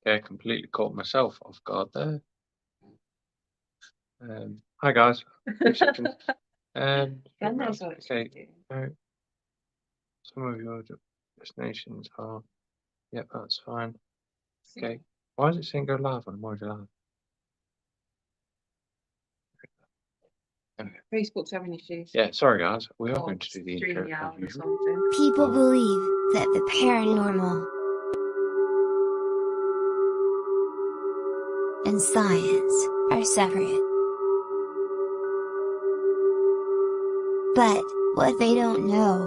Yeah, completely caught myself off guard there. Hi guys. 2 seconds. God knows what it's Okay. doing. So some of your destinations are. Yep, that's fine. Okay. Why is it saying go live on Emoji Live? Okay. Facebook's having issues. Yeah, sorry guys. We are Or going to do the intro streaming as out or usual. something. People believe that the paranormal and science are separate. But what they don't know,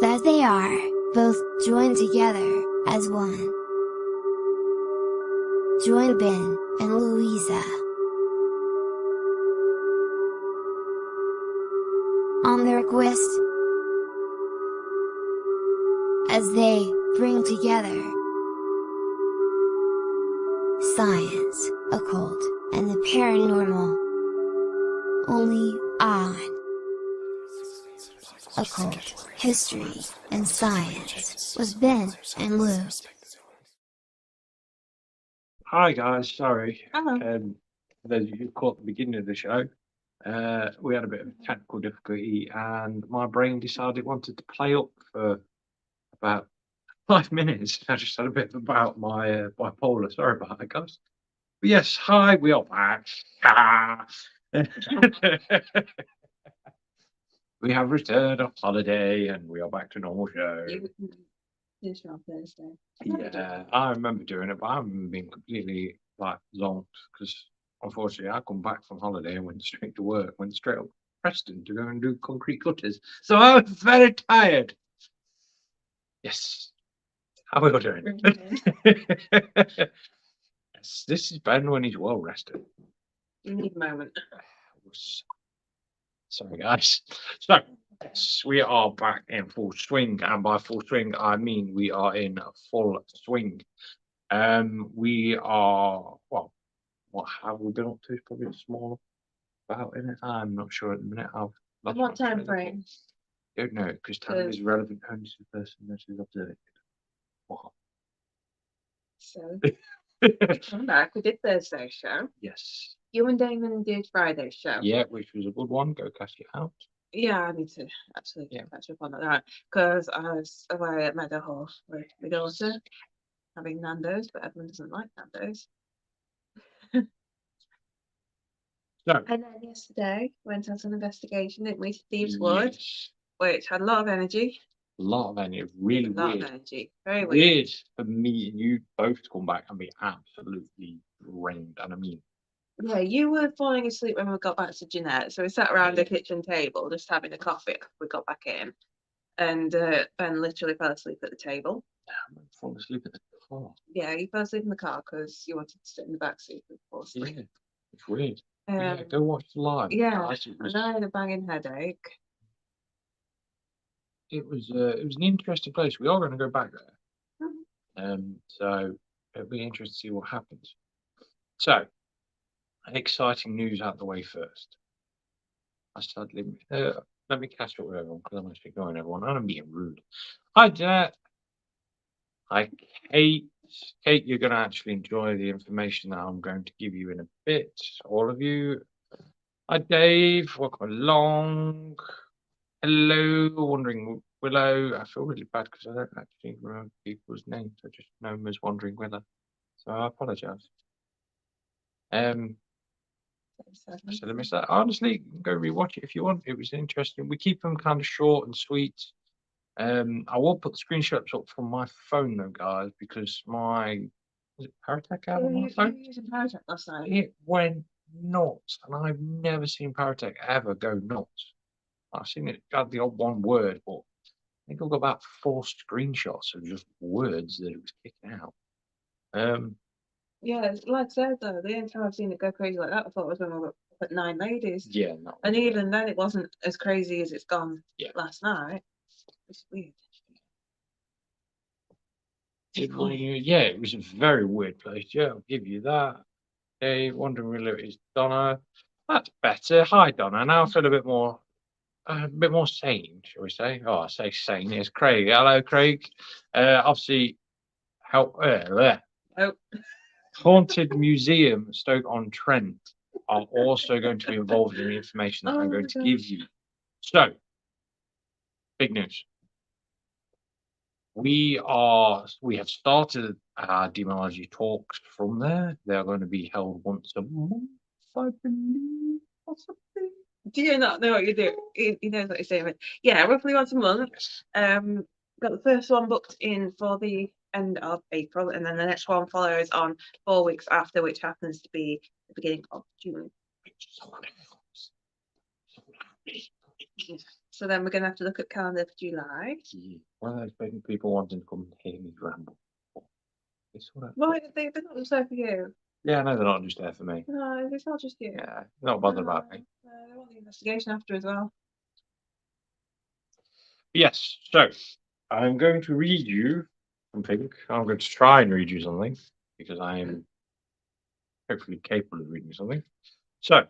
that they are both joined together as one. Join Ben and Louisa on their quest as they bring together science, occult, and the paranormal. Only on Occult, History, and Science with Ben and Lou. Hi guys, sorry. Hello. For those of you who caught the beginning of the show, we had a bit of technical difficulty and my brain decided it wanted to play up for about 5 minutes. I just had a bit about my bipolar. Sorry about that, guys. But yes, hi, we are back. We have returned off holiday and we are back to normal show. You finish on Thursday. Yeah, I remember doing it, but I haven't been completely like zonked because unfortunately I come back from holiday and went straight to work, went straight up to Preston to go and do concrete cutters. So I was very tired. Yes. How are we all doing? Yes, this is Ben when he's well rested. You need a moment. Sorry, guys. So, yes, we are back in full swing, and by full swing, I mean we are in full swing. We are, well, what have we been up to? It's probably a small about in it. I'm not sure at the minute. I've lost What my time train of frame? thought. Don't know, because time is relevant only to the person that is observing. What? So, come back. We did Thursday's show. Yes. You and Damon did Friday's show. Yeah, which was a good one. Go cast it out. Yeah, I need to actually catch up on that because I was away at Meadowhall with my daughter having Nando's, but Edmund doesn't like Nando's. So, and then yesterday went on an investigation, didn't we, to Thieves Wood, yes, which had a lot of energy. a lot of energy. Really A lot weird. of energy. Very weird. Weird for me and you both to come back and be absolutely drained. And I mean, Yeah, you were falling asleep when we got back to Jeanette, so we sat around the kitchen table just having a coffee after we got back in, and Ben literally fell asleep at the table. damn, I'm falling asleep in the car. Yeah, you fell asleep in the car because you wanted to sit in the back seat before sleep. Yeah, it's weird. Yeah, go watch the live. Yeah, guys. and I had a banging headache. It was an interesting place. We are going to go back there. So it'll be interesting to see what happens. So, exciting news out the way first. I suddenly let me catch up with everyone because I'm actually ignoring everyone and I'm being rude. Hi, Jeanette. Hi, Kate. Kate, you're going to actually enjoy the information that I'm going to give you in a bit. All of you. Hi, Dave. Welcome along. Hello, Wandering Willow. I feel really bad because I don't actually remember people's names. I just know them as Wandering Willow. So I apologise. So I missed that. Honestly, go rewatch it if you want. It was interesting. We keep them kind of short and sweet. I will put the screenshots up from my phone though, guys, because my Paratech out on my phone? You were using Paratech last night. It went nuts, and I've never seen Paratech ever go nuts. I've seen it had the odd one word, but I think I've got about 4 screenshots of just words that it was kicking out. Yeah, like I said though, the only time I've seen it go crazy like that, I thought it was when I got up at 9 Ladies. Yeah, no. And even then, it wasn't as crazy as it's gone last night. It's weird. It was a very weird place. Yeah, I'll give you that. Okay, Wandering Willow is Donna. That's better. Hi, Donna. Now I feel a bit more sane, shall we say? Oh, I say sane. It's Craig. Hello, Craig. Obviously, Oh, Haunted Museum Stoke-on-Trent are also going to be involved in the information that Oh I'm my going to give gosh. you. So, big news. We have started our demonology talks from there. They are going to be held once a month, I believe, possibly. do you not know what you do? He knows what he's saying. But yeah, roughly once a month. Yes. Got the first one booked in for the end of April, and then the next one follows on 4 weeks after, which happens to be the beginning of June. So then we're going to have to look at calendar for July. One of those people wanting to come and hear me ramble. It's sort of, Why did they're not just there for you? yeah, I know they're not just there for me. No, it's not just you. Yeah, they're not bothered about me. They want the investigation after as well. Yes, so I'm going to read you something. I'm going to try and read you something because I am hopefully capable of reading something. So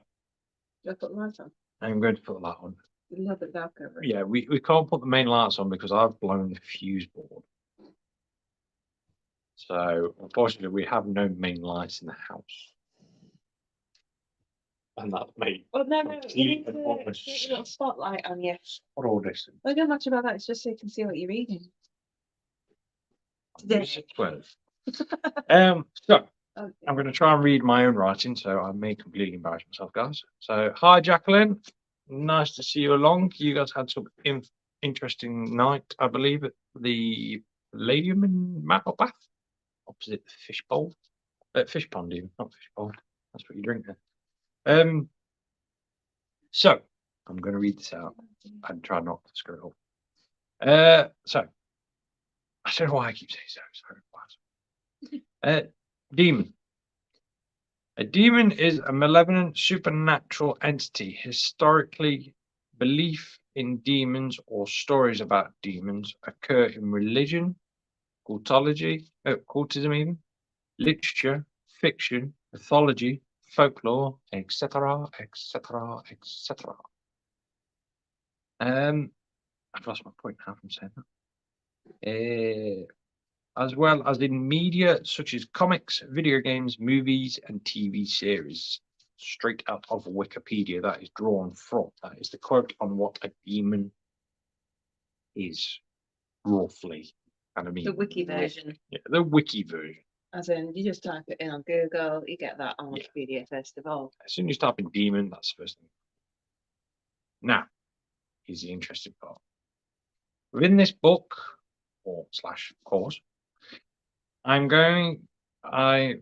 Do I put the light on? I'm going to put that on. A little bit dark over it. Yeah, we can't put the main lights on because I've blown the fuse board. So unfortunately, we have no main lights in the house. And that made Well, no, you need to enormous get a little spotlight on you. all this. Well, don't much about that. It's just so you can see what you're reading. Yeah. 12. So Okay. I'm going to try and read my own writing, so I may completely embarrass myself, guys. So, hi, Jacqueline. Nice to see you along. You guys had some interesting night, I believe, at the Palladium in Bath, opposite the fish bowl. Fish pond, even, not fish bowl. That's what you drink there. So, I'm going to read this out and try not to screw it up. So, I don't know why I keep saying so. Sorry. Demon. A demon is a malevolent supernatural entity. Historically, belief in demons or stories about demons occur in religion, cultism even, literature, fiction, mythology, folklore, etc., etc., etc. I've lost my point now from saying that. As well as in media such as comics, video games, movies, and TV series. Straight out of Wikipedia, that is drawn from. That is the quote on what a demon is, roughly. And I mean, The wiki version. yeah, the wiki version. As in, you just type it in on Google, you get that on Yeah. Wikipedia first of all. As soon as you type in demon, that's the first thing. Now, here's the interesting part. Within this book, or slash course, I'm going. Oh,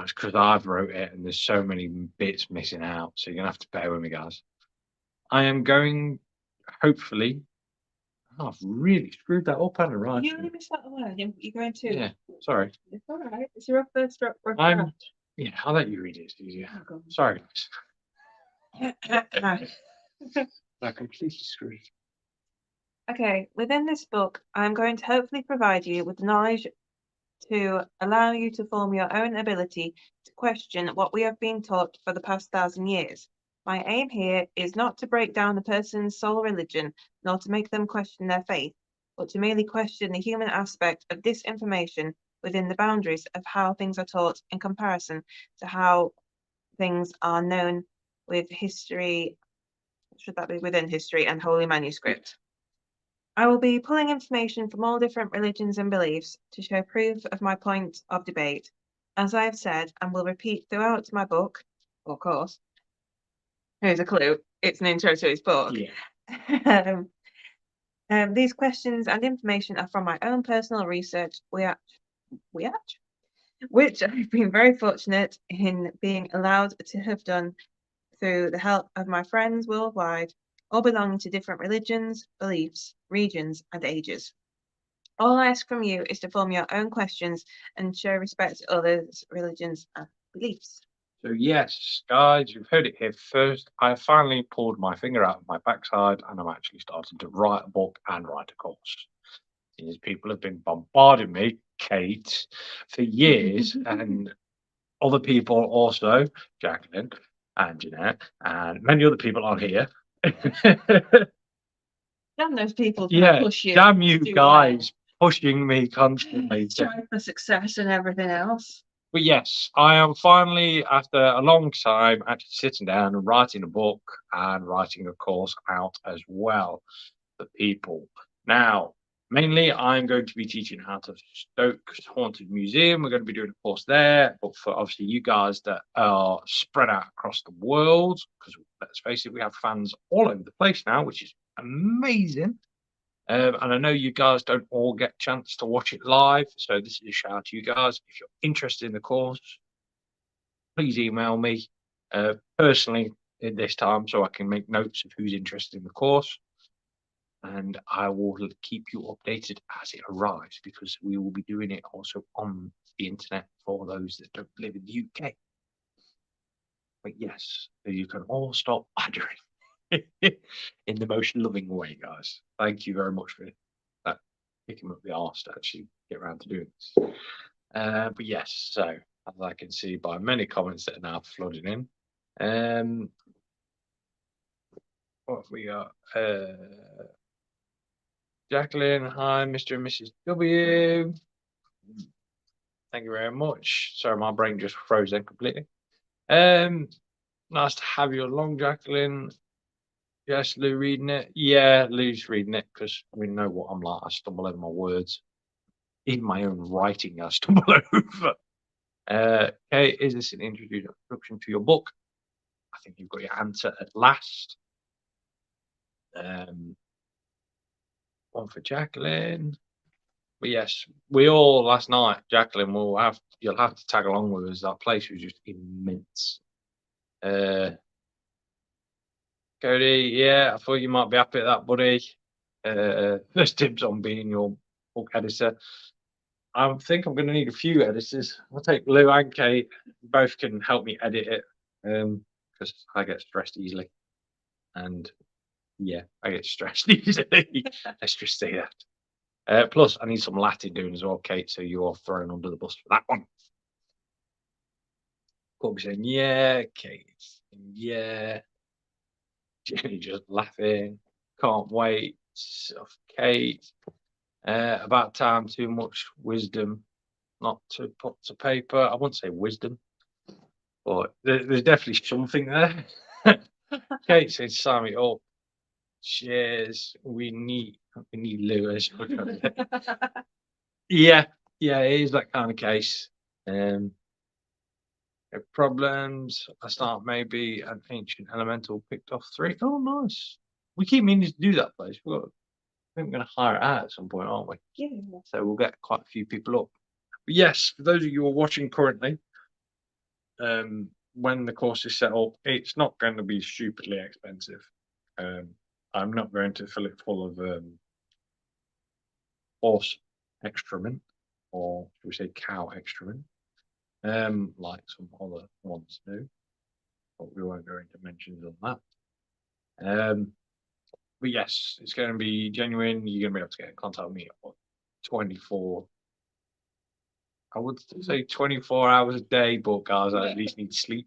it's because I've wrote it and there's so many bits missing out. So you're going to have to bear with me, guys. I am going, hopefully. Oh, I've really screwed that up, haven't I? You only missed out the word. You're going to. Yeah, sorry. It's all right. It's your first rough I'm- draft. Yeah, I'll let you read it. It's easier. Oh, go on. Sorry, guys. Okay, I completely screwed. within this book, I'm going to hopefully provide you with knowledge to allow you to form your own ability to question what we have been taught for the past 1,000 years. My aim here is not to break down a person's sole religion, nor to make them question their faith, but to merely question the human aspect of this information within the boundaries of how things are taught in comparison to how things are known with history, should that be within history and holy manuscript. I will be pulling information from all different religions and beliefs to show proof of my point of debate, as I have said and will repeat throughout my book, or course. Here's a clue, it's an intro to his book. Yeah. These questions and information are from my own personal research, which I've been very fortunate in being allowed to have done through the help of my friends worldwide, all belonging to different religions, beliefs, regions, and ages. All I ask from you is to form your own questions and show respect to others' religions and beliefs. So yes, guys, you've heard it here first. I finally pulled my finger out of my backside and I'm actually starting to write a book and write a course. These people have been bombarding me, Kate, for years, and other people also, Jacqueline and Jeanette, and many other people on here. Damn those people Yeah, push you. damn you do guys pushing me constantly. Strive for success and everything else. But yes, I am finally, after a long time, actually sitting down and writing a book and writing a course out as well for people. Now, mainly, I'm going to be teaching how to Stoke Haunted Museum. We're going to be doing a course there, but for obviously you guys that are spread out across the world, because let's face it, we have fans all over the place now, which is amazing. And I know you guys don't all get a chance to watch it live, so this is a shout out to you guys. If you're interested in the course, please email me personally at this time so I can make notes of who's interested in the course. And I will keep you updated as it arrives, because we will be doing it also on the internet for those that don't live in the UK. But yes, so you can all stop badgering in the most loving way, guys. Thank you very much for that, kicking up the arse to actually get around to doing this. But yes, so as I can see by many comments that are now flooding in, what have we got? Jacqueline, hi, Mr. and Mrs. W. Thank you very much. Sorry, my brain just froze then completely. Nice to have you along, Jacqueline. Yes, Lou reading it. Yeah, Lou's reading it because we know what I'm like. I stumble over my words. Even my own writing, I stumble over. Okay, is this an introduction to your book? I think you've got your answer at last. One for Jacqueline. But yes, we all last night, Jacqueline, you'll have to tag along with us. That place was just immense. Cody, yeah, I thought you might be happy at that, buddy. First dibs on being your book editor. I think I'm going to need a few editors. I'll take Lou and Kate. Both can help me edit it because I get stressed easily. And yeah, I get stressed easily. Let's just say that. Plus, I need some Latin doing as well, Kate, so you're thrown under the bus for that one. Corby saying, yeah, Kate, yeah. Jenny just laughing. Can't wait. Kate. About time, too much wisdom not to put to paper. I wouldn't say wisdom, but there's definitely something there. Kate said, sign me up. Cheers. We need Lewis. Yeah, it is that kind of case. Problems. I start maybe an ancient elemental picked off 3. Oh, nice. We keep meaning to do that place. I think we're going to hire it out at some point, aren't we? Yeah. So we'll get quite a few people up. But yes, for those of you who are watching currently, when the course is set up, it's not going to be stupidly expensive. I'm not going to fill it full of horse excrement, or should we say cow excrement, like some other ones do. But we won't go into mentions on that. But yes, it's going to be genuine. You're going to be able to get in contact with me 24. I would say 24 hours a day, but guys, I at least need sleep.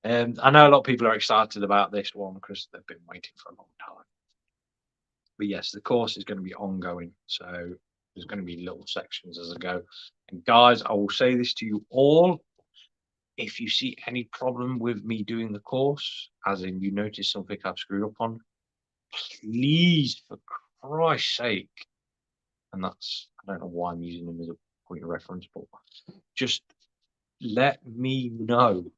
And I know a lot of people are excited about this one because they've been waiting for a long time. But yes, the course is going to be ongoing. So there's going to be little sections as I go. And guys, I will say this to you all. If you see any problem with me doing the course, as in you notice something I've screwed up on, please, for Christ's sake, and that's, I don't know why I'm using them as a point of reference, but just let me know,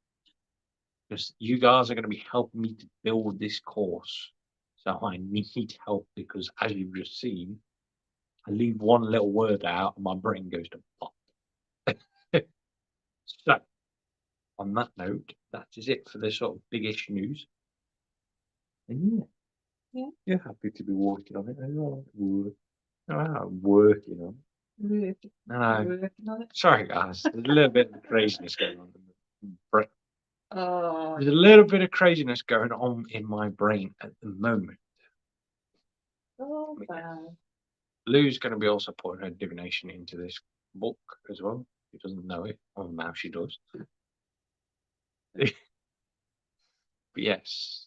because you guys are going to be helping me to build this course. So I need help, because as you've just seen, I leave one little word out and my brain goes to pop. So on that note, that is it for this sort of big-ish news. And Yeah. You're happy to be working on it as well. Working on it. No. Sorry, guys. There's a little bit of craziness going on. Oh. There's a little bit of craziness going on in my brain at the moment. Oh, bad. Lou's going to be also putting her divination into this book as well. She doesn't know it. Oh, now she does. But yes.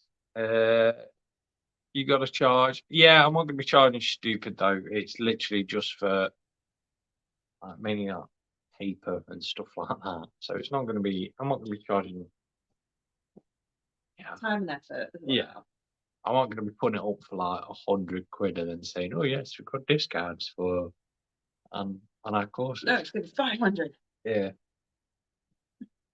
You got to charge. Yeah, I'm not going to be charging stupid though. It's literally just for mainly like paper and stuff like that. So it's not going to be. I'm not going to be charging. Yeah, Time and effort. as well. yeah. I'm not going to be putting it up for like £100 and then saying, "Oh yes, we've got discounts for on our courses." No, it's going to be 500. Yeah,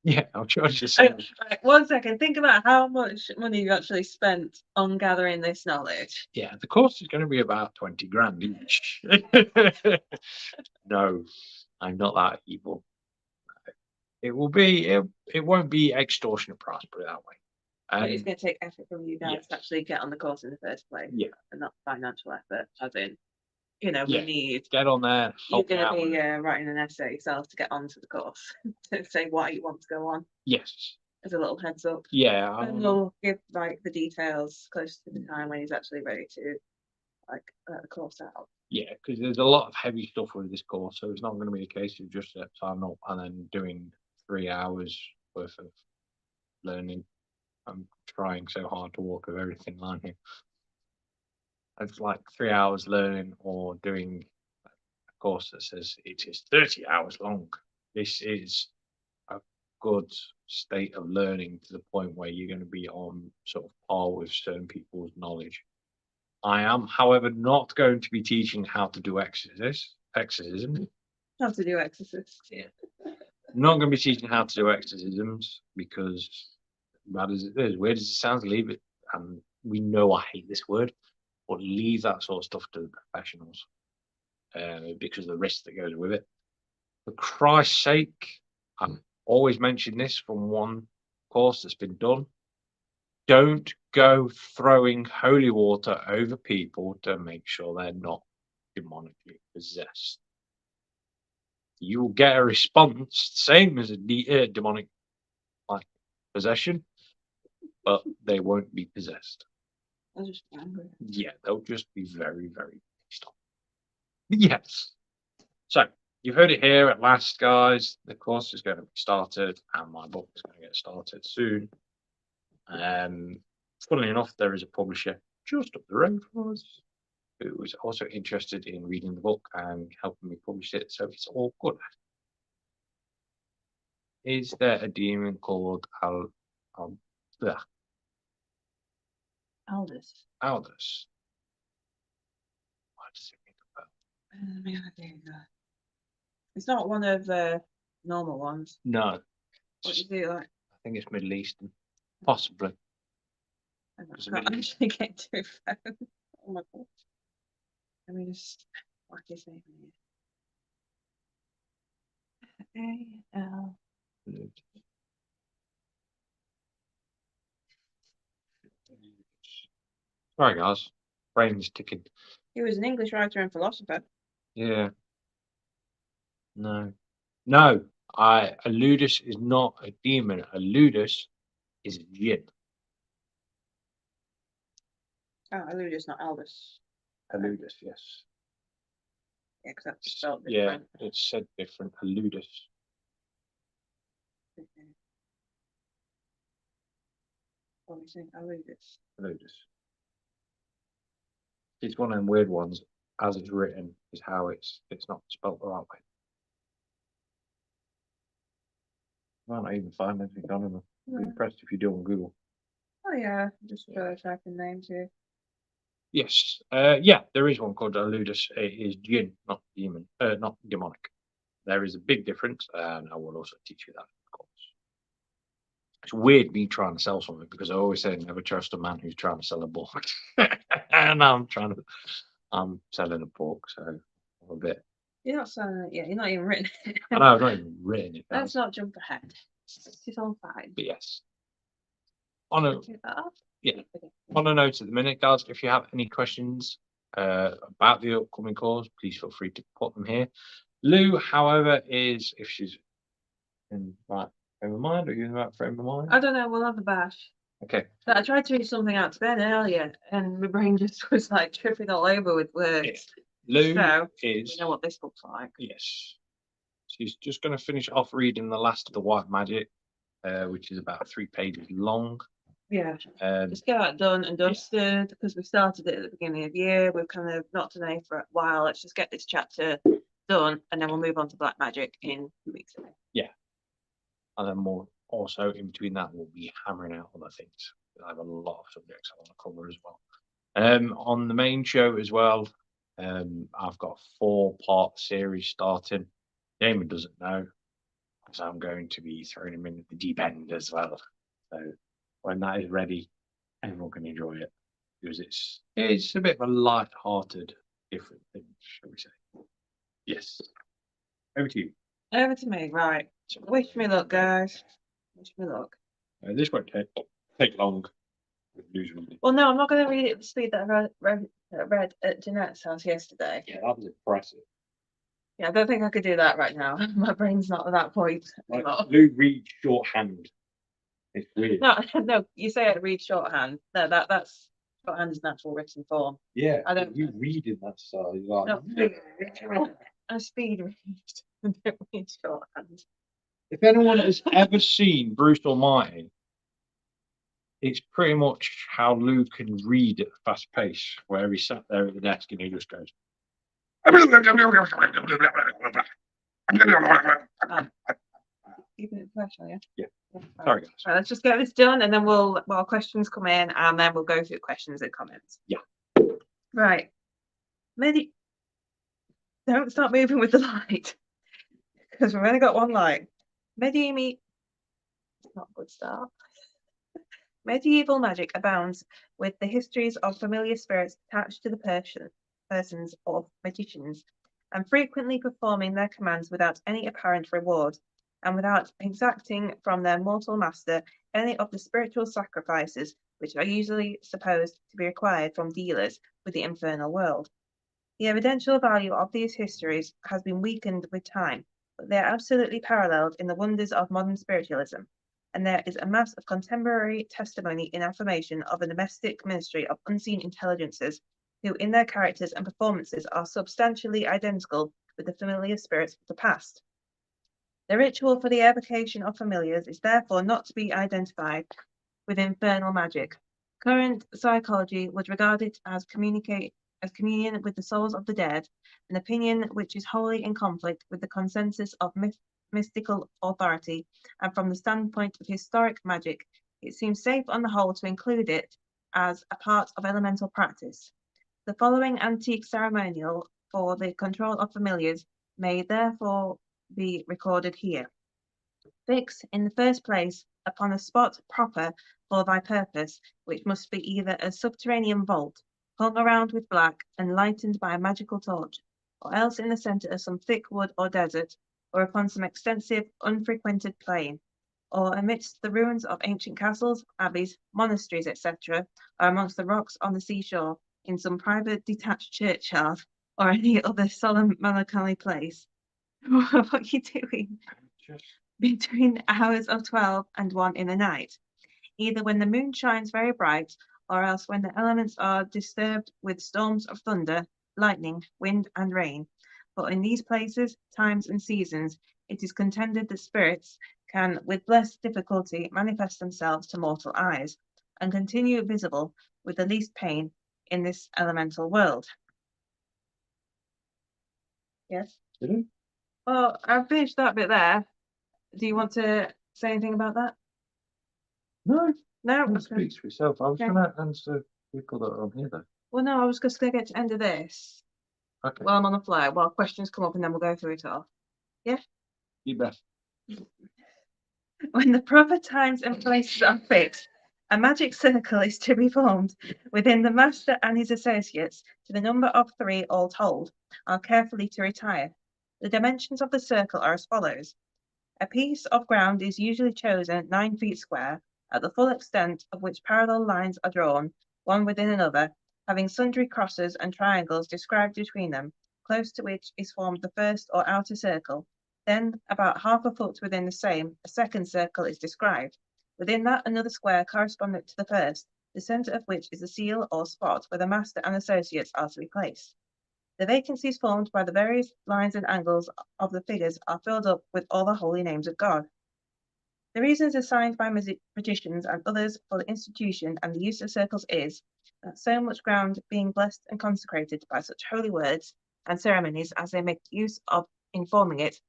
yeah. I'll charge you the Oh, same. right, 1 second. Think about how much money you actually spent on gathering this knowledge. Yeah, the course is going to be about 20 grand each. No, I'm not that evil. It will be. It won't be extortionate price, put it that way. But it's And going to take effort from you guys yes. to actually get on the course in the first place. yeah, And not financial effort, as in, we Yeah. need. get on there. You're Help me going to out be with it. writing an essay yourself to get onto the course to say why you want to go on Yes. as a little heads up. Yeah. And we'll give like the details close to the time when he's actually ready to like let the course out. Yeah, because there's a lot of heavy stuff with this course, so it's not going to be a case of just signing up and then doing 3 hours worth of learning. I'm trying so hard to walk a very thin line here. It's like 3 hours learning or doing a course that says it is 30 hours long. This is a good state of learning to the point where you're going to be on sort of par with certain people's knowledge. I am, however, not going to be teaching how to do exorcism. How to do exorcists. Yeah. Not going to be teaching how to do exorcisms because, bad as it is, weird as it sounds, leave it. And we know I hate this word, but leave that sort of stuff to the professionals because of the risk that goes with it. For Christ's sake, I've always mentioned this from one course that's been done. Don't go throwing holy water over people to make sure they're not demonically possessed. You will get a response, same as a demonic like possession, but they won't be possessed. I'm just angry. Yeah, they'll just be very, very pissed off. Yes. So you've heard it here at last, guys. The course is going to be started, and my book is going to get started soon. Funnily enough, there is a publisher just up the road from us who is also interested in reading the book and helping me publish it, so it's all good. Is there a demon called Aldous. Aldous? What does it mean about? It's not one of the normal ones. No, What is it like? I think it's Middle Eastern, possibly. I It's a can't bit- actually get to a phone. Oh my god. Let me just whack his name in here. A-L. Sorry, guys. Brain's ticking. He was an English writer and philosopher. Yeah. No. No. Ludus is not a demon. A ludus is a jinn. Oh, Aldous, not Aldous. A ludus, yes. Yeah, because that's spelled Yeah, different. it's said different. A ludus. What are you saying? Aldous. A ludus. It's one of them weird ones. As it's written, is how it's not spelled the right way. I might not even find anything on them. I'd be impressed if you do on Google. Oh yeah, just typing names here. Yes. Yeah, there is one called Ludus. It is jinn, not demon, not demonic. There is a big difference, and I will also teach you that, of course. It's weird me trying to sell something because I always say never trust a man who's trying to sell a book. And I'm selling a book, so I'm a bit. You're not selling it yet. You're not even written it. I know I've not even written it down. Let's not jump ahead. It's all fine. But yes. On a Take that off. Yeah. Okay. On a note at the minute, guys, if you have any questions about the upcoming course, please feel free to put them here. Lou, however, is if she's in the right frame of mind, or you in the right frame of mind? I don't know. We'll have a bash. Okay. But I tried to read something out to Ben earlier, and my brain just was like tripping all over with words. Lou So, is. You know what this looks like. Yes. She's just going to finish off reading the last of the White Magic, which is about 3 pages long. Yeah. Um, Just get that done and dusted because we started it at the beginning of the year. We've kind of not done it for a while. Let's just get this chapter done, and then we'll move on to black magic in 2 weeks. And then more also in between that, we'll be hammering out other things. I have a lot of subjects I want to cover as well. On the main show as well, I've got a 4-part series starting. Damon doesn't know, because I'm going to be throwing him in the deep end as well. So when that is ready, everyone can enjoy it, because it's a bit of a light-hearted, different thing, shall we say? Yes. Over to you. Over to me, right. Wish me luck, guys. Wish me luck. This won't take long. Usually. Well, no, I'm not going to read it at the speed that I read at Jeanette's house yesterday. Yeah, that was impressive. Yeah, I don't think I could do that right now. My brain's not at that point anymore. Lou reads shorthand. It's weird. No, no, you say I read shorthand. No, that's shorthand is natural written form. Yeah, I don't. You read in that style. You're like, No, I speed read. I don't read shorthand. if anyone has ever seen Bruce Almighty, it's pretty much how Lou can read at a fast pace, where he sat there at the desk and he just goes. Keeping it professional, yeah? Yeah. Right. Sorry, guys. Right, let's just get this done, and then while questions come in, and then we'll go through questions and comments. Yeah. Right. Don't start moving with the light, because we've only got one light. Medieval, not a good start. Medieval magic abounds with the histories of familiar spirits attached to the persons of magicians, and frequently performing their commands without any apparent reward, and without exacting from their mortal master any of the spiritual sacrifices which are usually supposed to be required from dealers with the infernal world. The evidential value of these histories has been weakened with time, but they are absolutely paralleled in the wonders of modern spiritualism, and there is a mass of contemporary testimony in affirmation of a domestic ministry of unseen intelligences, who in their characters and performances are substantially identical with the familiar spirits of the past. The ritual for the evocation of familiars is therefore not to be identified with infernal magic. Current psychology would regard it as communion with the souls of the dead, an opinion which is wholly in conflict with the consensus of mystical authority, and from the standpoint of historic magic, it seems safe on the whole to include it as a part of elemental practice. The following antique ceremonial for the control of familiars may therefore be recorded here. Fix, in the first place, upon a spot proper for thy purpose, which must be either a subterranean vault, hung around with black and lightened by a magical torch, or else in the centre of some thick wood or desert, or upon some extensive unfrequented plain, or amidst the ruins of ancient castles, abbeys, monasteries, etc., or amongst the rocks on the seashore, in some private detached churchyard, or any other solemn melancholy place. What are you doing? Between the hours of 12 and 1 in the night, either when the moon shines very bright, or else when the elements are disturbed with storms of thunder, lightning, wind, and rain. But in these places, times, and seasons, it is contended that spirits can with less difficulty manifest themselves to mortal eyes, and continue visible with the least pain in this elemental world. Yes? Really? Well, I've finished that bit there. Do you want to say anything about that? No, No? it speaks for itself. I was Okay. going to answer people that are on here, though. Well, no, I was just going to get to the end of this Okay. while I'm on the fly, while questions come up, and then we'll go through it all. Yeah? You bet. When the proper times and places are fixed, a magic circle is to be formed within the master and his associates, to the number of 3 all told, are carefully to retire. The dimensions of the circle are as follows. A piece of ground is usually chosen 9 feet square, at the full extent of which parallel lines are drawn, one within another, having sundry crosses and triangles described between them, close to which is formed the first or outer circle. Then, about half a foot within the same, a second circle is described. Within that, another square corresponding to the first, the centre of which is the seal or spot where the master and associates are to be placed. The vacancies formed by the various lines and angles of the figures are filled up with all the holy names of God. The reasons assigned by magicians and others for the institution and the use of circles is, that so much ground being blessed and consecrated by such holy words, and ceremonies as they make use of in forming it,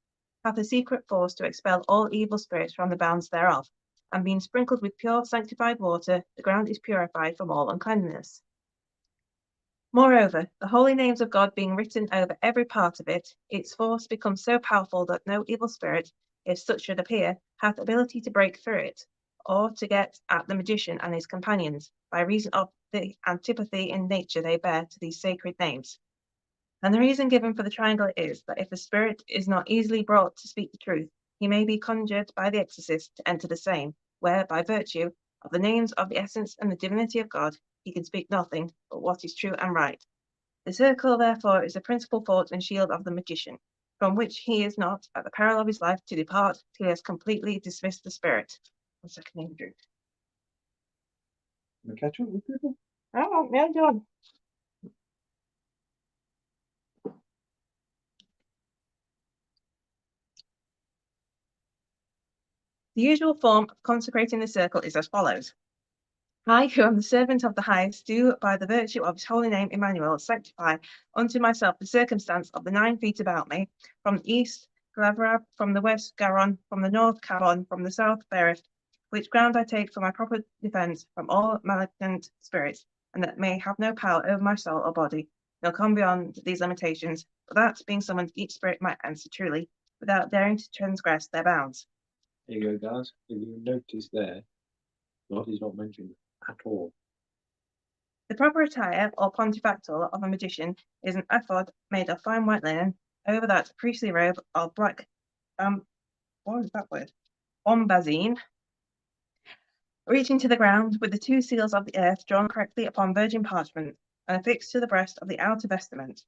hath a secret force to expel all evil spirits from the bounds thereof, and being sprinkled with pure sanctified water, the ground is purified from all uncleanness. Moreover, the holy names of God being written over every part of it, its force becomes so powerful that no evil spirit, if such should appear, hath ability to break through it, or to get at the magician and his companions, by reason of the antipathy in nature they bear to these sacred names. And the reason given for the triangle is that if a spirit is not easily brought to speak the truth, he may be conjured by the exorcist to enter the same, where, by virtue of the names of the essence and the divinity of God, he can speak nothing but what is true and right. The circle, therefore, is the principal fort and shield of the magician, from which he is not, at the peril of his life, to depart till he has completely dismissed the spirit. 1 second, name drink. Can we catch up with people? Oh, yeah, done. The usual form of consecrating the circle is as follows. I, who am the servant of the highest, do, by the virtue of his holy name Emmanuel, sanctify unto myself the circumstance of the 9 feet about me, from the east Glavrab, from the west Garon, from the north Cabon, from the south Berith, which ground I take for my proper defence from all malignant spirits, and that may have no power over my soul or body, nor come beyond these limitations, but that, being summoned, each spirit might answer truly, without daring to transgress their bounds. There you go, guys. If you notice there, God is not mentioned at all. The proper attire or pontifactal of a magician is an ephod made of fine white linen, over that priestly robe of black what is that word? Bombazine, reaching to the ground, with the 2 seals of the earth drawn correctly upon virgin parchment, and affixed to the breast of the outer vestment.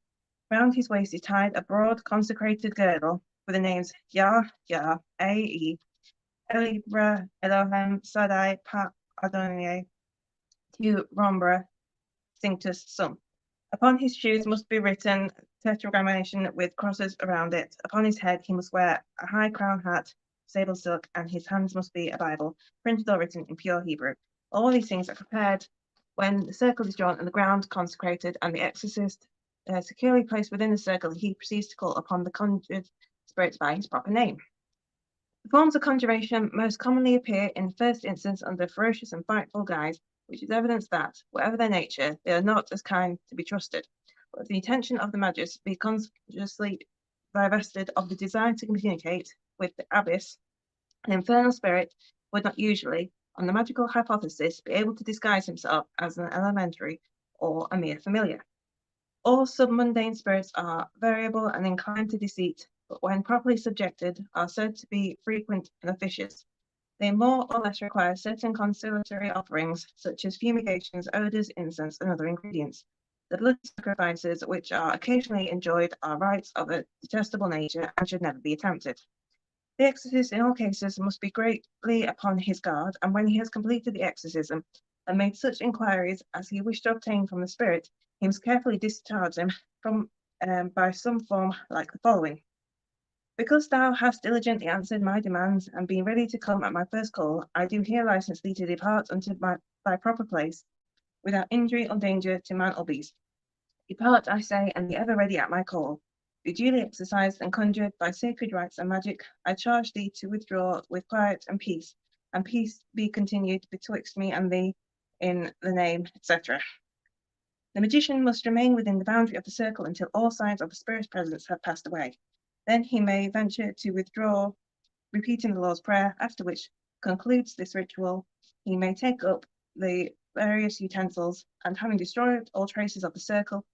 Round his waist is tied a broad consecrated girdle with the names Yah, Yah, A-E, Elibra, Elohim, Sadai, Pa, Adonai, Tu, Rombra, Cinctus, Sum. Upon his shoes must be written tetragrammaton with crosses around it. Upon his head he must wear a high crown hat, sable silk, and his hands must be a Bible, printed or written in pure Hebrew. All these things are prepared when the circle is drawn and the ground consecrated, and the exorcist securely placed within the circle. He proceeds to call upon the conjured spirits by his proper name. The forms of conjuration most commonly appear in the first instance under a ferocious and frightful guise, which is evidence that, whatever their nature, they are not as kind to be trusted. But if the intention of the magus be consciously divested of the desire to communicate with the abyss, an infernal spirit would not usually, on the magical hypothesis, be able to disguise himself as an elementary or a mere familiar. All submundane spirits are variable and inclined to deceit, but when properly subjected, are said to be frequent and officious. They more or less require certain consolatory offerings, such as fumigations, odors, incense, and other ingredients. The blood sacrifices which are occasionally enjoyed are rites of a detestable nature and should never be attempted. The exorcist in all cases must be greatly upon his guard, and when he has completed the exorcism and made such inquiries as he wished to obtain from the spirit, he must carefully discharge them from by some form like the following. Because thou hast diligently answered my demands, and been ready to come at my first call, I do here license thee to depart unto thy proper place, without injury or danger to man or beast. Depart, I say, and be ever ready at my call. Be duly exercised and conjured by sacred rites and magic. I charge thee to withdraw with quiet and peace be continued betwixt me and thee, in the name, etc. The magician must remain within the boundary of the circle until all signs of the spirit's presence have passed away. Then he may venture to withdraw, repeating the Lord's Prayer, after which concludes this ritual. He may take up the various utensils, and having destroyed all traces of the circle,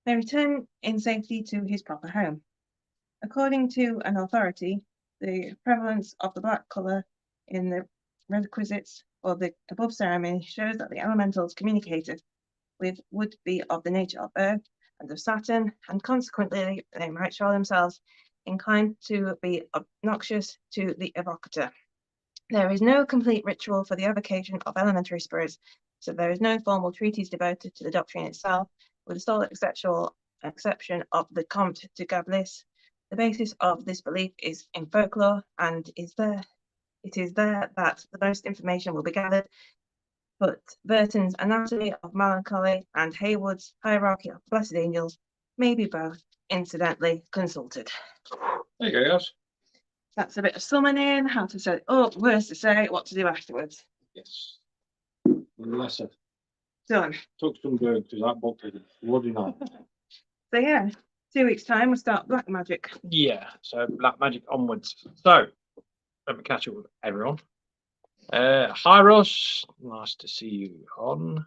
may return in safety to his proper home. According to an authority, the prevalence of the black colour in the requisites for the above ceremony shows that the elementals communicated with would be of the nature of Earth and of Saturn, and consequently they might show themselves inclined to be obnoxious to the evocator. There is no complete ritual for the evocation of elementary spirits, so there is no formal treatise devoted to the doctrine itself, with the sole exception of the Comte de Gablis. The basis of this belief is in folklore, and it is there that the most information will be gathered, but Burton's Anatomy of Melancholy and Haywood's Hierarchy of Blessed Angels may be both incidentally consulted. There you go, guys. That's a bit of summoning, how to set it up, words to say, what to do afterwards. Yes. Lesser. Done. Took some good because that book is bloody nice. So yeah, 2 weeks' time we'll start Black Magic. Yeah, so Black Magic onwards. So, let me catch up with everyone. Hi, Russ. Nice to see you on.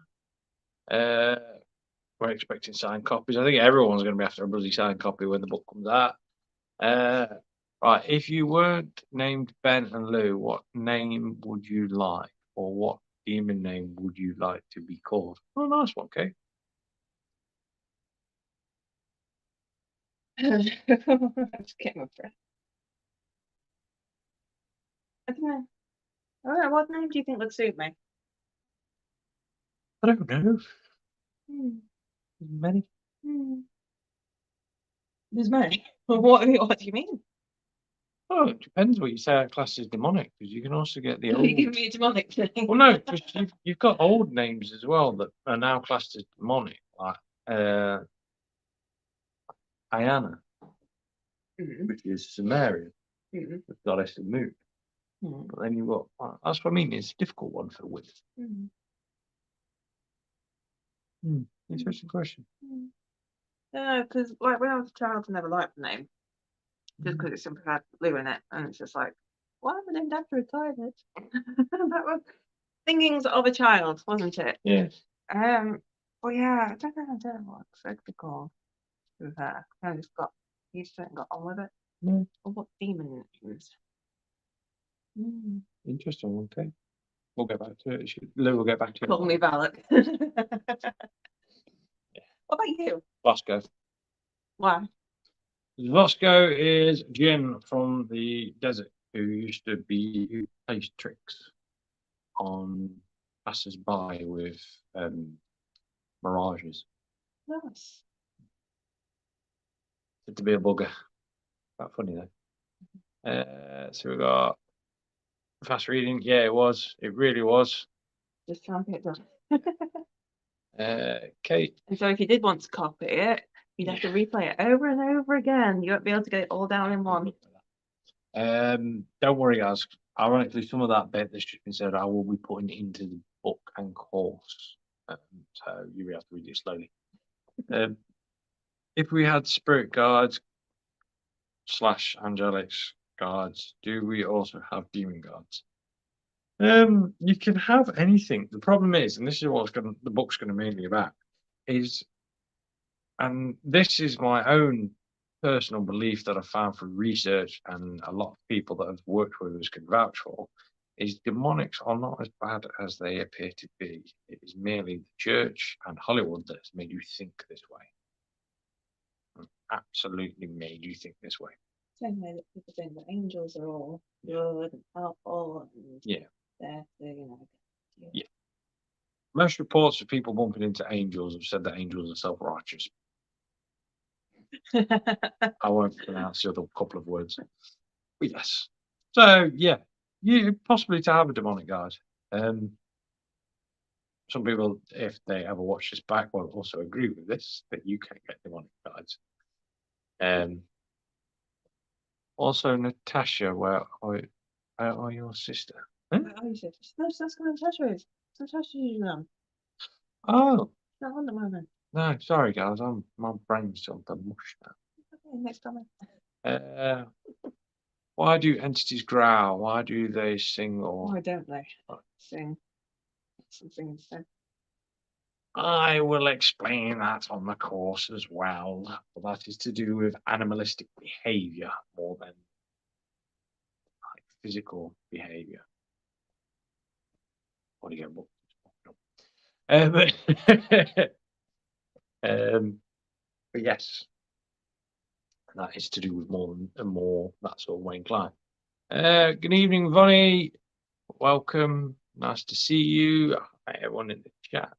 We're expecting signed copies. I think everyone's going to be after a bloody signed copy when the book comes out. Right, if you weren't named Ben and Lou, what name would you like? Or what demon name would you like to be called? Oh, nice one, Kate. Just get my breath. I don't know. All right, what name do you think would suit me? I don't know. Hmm. Many. Hmm. There's many. What do you mean? Oh, it depends what you say our class is demonic, because you can also get the Are old. you giving me a demonic thing? Well, no, because you've got old names as well that are now classed as demonic, like Iana, Mm, which is Sumerian, mm, the goddess of moon. mm, But then you've got, that's what I mean, it's a difficult one for with. mm, Interesting question. mm. No, because like when I was a child, I never liked the name just because it simply had Lou in it, and it's just like, why am I named after a toilet? That was thinking of a child, wasn't it? Yes. Well, yeah, I don't know what it's called. With her, I just got used to it and got on with it. No. Or what demon names? Mm. Interesting. Okay. We'll get back to it. Lou will get back to it. Call me Valak. What about you? Vasco. Why? Vasco is Jin from the desert who plays tricks on passers-by with mirages. Nice. To be a bugger. Quite funny though. So we got fast reading. Yeah, it was. It really was. Just trying to get it done. Kate. And so if you did want to copy it, you'd have to replay it over and over again. You won't be able to get it all down in one. Don't worry, guys. Ironically, some of that bit that's just been said, I will be putting into the book and course. So you will have to read it slowly. If we had spirit guards / angelics guards, do we also have demon guards? You can have anything. The problem is, and this is what the book's going to mainly about, and this is my own personal belief that I found through research, and a lot of people that I've worked with us can vouch for, is demonics are not as bad as they appear to be. It is merely the church and Hollywood that has made you think this way. Absolutely made you think this way. Same way that people think that angels are all good and helpful and there to, Yeah. Most reports of people bumping into angels have said that angels are self-righteous. I won't pronounce the other couple of words. But yes. So yeah, you possibly to have a demonic guard. Some people, if they ever watch this back, will also agree with this, that you can get demonic guards. Also, Natasha, where are your sister? Huh? Oh, you said, no, that's what Natasha is. Natasha, you know. Oh, Not on the moment. no, sorry guys, my brain's on the mush now. Okay, next comment. Why do entities growl? Why do they sing or Why don't they sing? Something instead. I will explain that on the course as well. But that is to do with animalistic behavior more than like physical behavior. What do you get? But yes, that is to do with more that sort of way inclined. Good evening, Vonnie. Welcome. Nice to see you. Hi, everyone in the chat.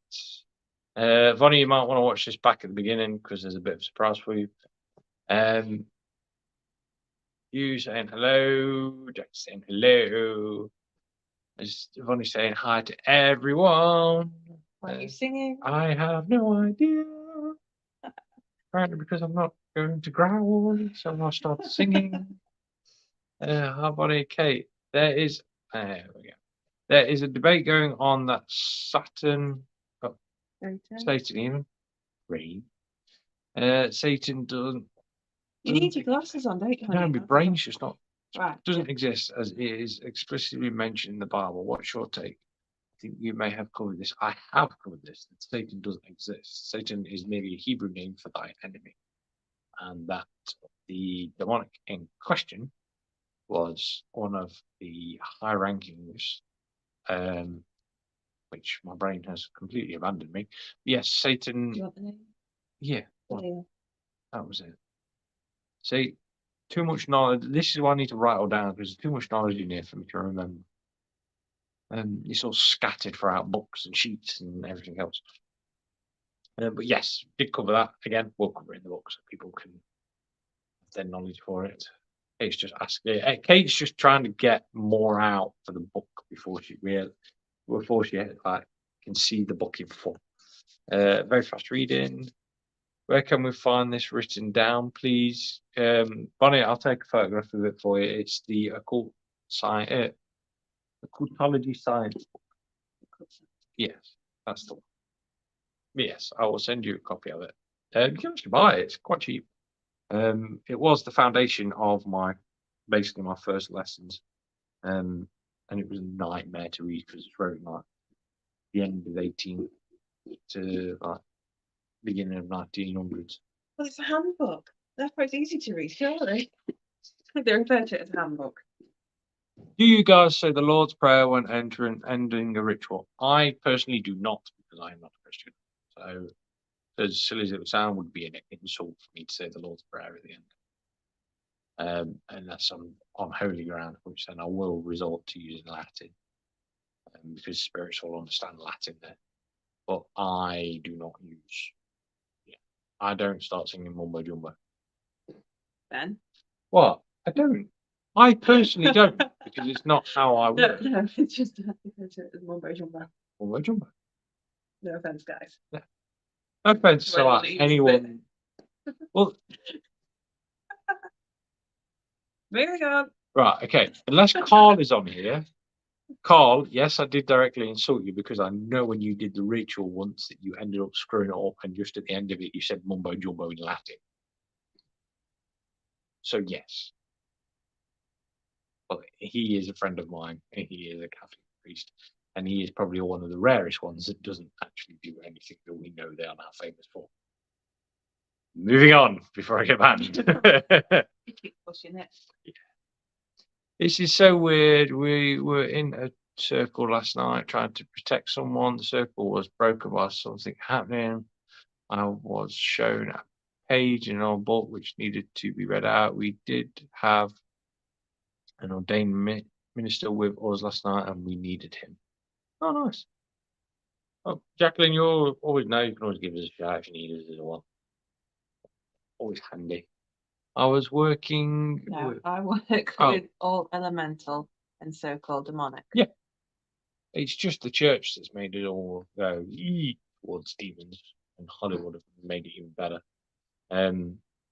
Vonnie, you might want to watch this back at the beginning because there's a bit of a surprise for you. You saying hello, Jack saying hello. Is Vonnie saying hi to everyone? Why are you singing? I have no idea. Apparently because I'm not going to growl, so I'll start singing. How about it, Kate? There is there we go. There is a debate going on that Satan even green. Satan doesn't. You need your glasses on, don't you? No, honey? my brain's just not. Right. Doesn't exist as it is explicitly mentioned in the Bible. What's your take? I think you may have covered this. I have covered this. That Satan doesn't exist. Satan is merely a Hebrew name for thy enemy, and that the demonic in question was one of the high rankings, which my brain has completely abandoned me. Yes, Satan. Do you want the name? Yeah, Oh, yeah. that was it. See, too much knowledge. This is why I need to write all down because there's too much knowledge in here for me to remember. It's all scattered throughout books and sheets and everything else. But yes, did cover that again. We'll cover it in the book so people can have their knowledge for it. Kate's just asking. Kate's just trying to get more out for the book before she can see the book in full. Very fast reading. Where can we find this written down, please? Bonnie, I'll take a photograph of it for you. It's the Occultology science book. Yes, that's the one. Yes, I will send you a copy of it. You can actually buy it. It's quite cheap. It was the foundation of basically my first lessons. And it was a nightmare to read because it's wrote like the end of 18 to like beginning of 1900s. Well, it's a handbook. Therefore, it's easy to read, surely. They refer to it as a handbook. Do you guys say the Lord's Prayer when ending a ritual? I personally do not because I am not a Christian. So, as silly as it would sound, would be an insult for me to say the Lord's Prayer at the end. Unless I'm on holy ground, which then I will resort to using Latin because spirits will understand Latin there. But I do not use. I don't start singing mumbo jumbo. Ben? What? I don't. I personally don't because it's not how I work. No, it's just refer to it as mumbo jumbo. Mumbo jumbo. No offense, guys. No offense to Well, like it's anyone. Well, moving on. right, okay. Unless Carl is on here. Carl, yes, I did directly insult you because I know when you did the ritual once that you ended up screwing it up and just at the end of it you said mumbo jumbo in Latin. So yes. But he is a friend of mine and he is a Catholic priest and he is probably one of the rarest ones that doesn't actually do anything that we know they are now famous for. Moving on before I get banned. You keep pushing it. Yeah. This is so weird. We were in a circle last night trying to protect someone. The circle was broken by something happening. I was shown a page in our book which needed to be read out. We did have an ordained minister with us last night and we needed him. Oh, nice. Oh, Jacqueline, you always know you can always give us a shout if you need us as well. Always handy. I was working. No, with, I work with all elemental and so-called demonic. Yeah. It's just the church that's made it all go towards demons, and Hollywood have made it even better.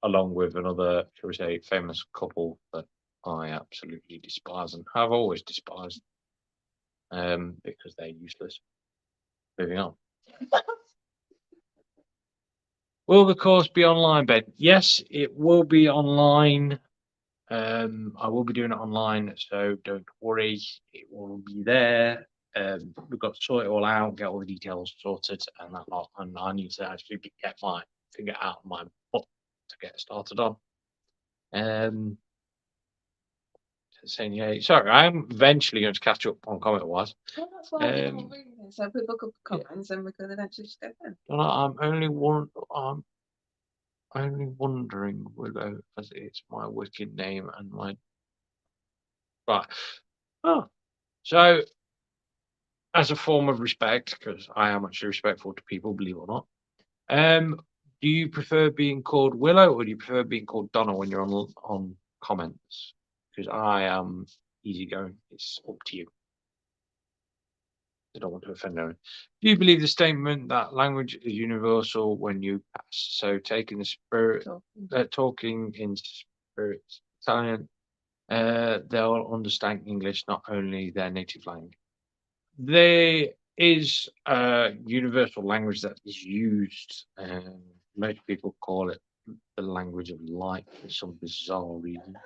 Along with another, shall we say, famous couple that I absolutely despise and have always despised, because they're useless. Moving on. Will the course be online, Ben? Yes, it will be online. I will be doing it online, so don't worry. It will be there. We've got to sort it all out, get all the details sorted, and that lot. And I need to actually get my finger out of my butt to get started on. Saying yeah, sorry, I'm eventually going to catch up on comment wise. Well, that's why we're all reading it. So if we look up comments, then we could eventually just go in. I'm only wondering whether, as it's my wicked name and my right. Oh, so as a form of respect, because I am actually respectful to people, believe it or not. Do you prefer being called Willow or do you prefer being called Donna when you're on comments? Because I am easygoing. It's up to you. I don't want to offend anyone. Do you believe the statement that language is universal when you pass? So taking the spirit, talking in spirit Italian, they'll understand English, not only their native language. There is a universal language that is used, and most people call it the language of light for some bizarre reason.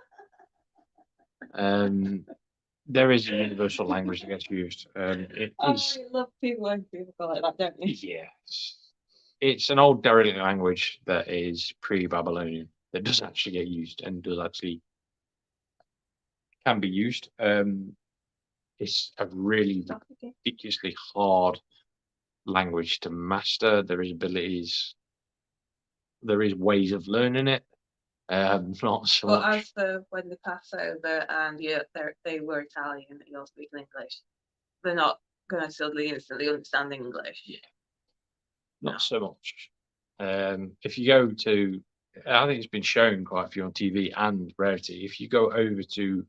There is a universal language that gets used. It is, I love people when people call it that, don't you? yes, it's an old derelict language that is pre-Babylonian that does actually get used and does actually can be used. It's a really ridiculously hard language to master. There is abilities, there is ways of learning it. Not so But much. as for when they pass over and they were Italian and you're speaking English, they're not going to suddenly instantly understand English. Yeah. Not so much. If you go to, I think it's been shown quite a few on TV and Rarity. If you go over to,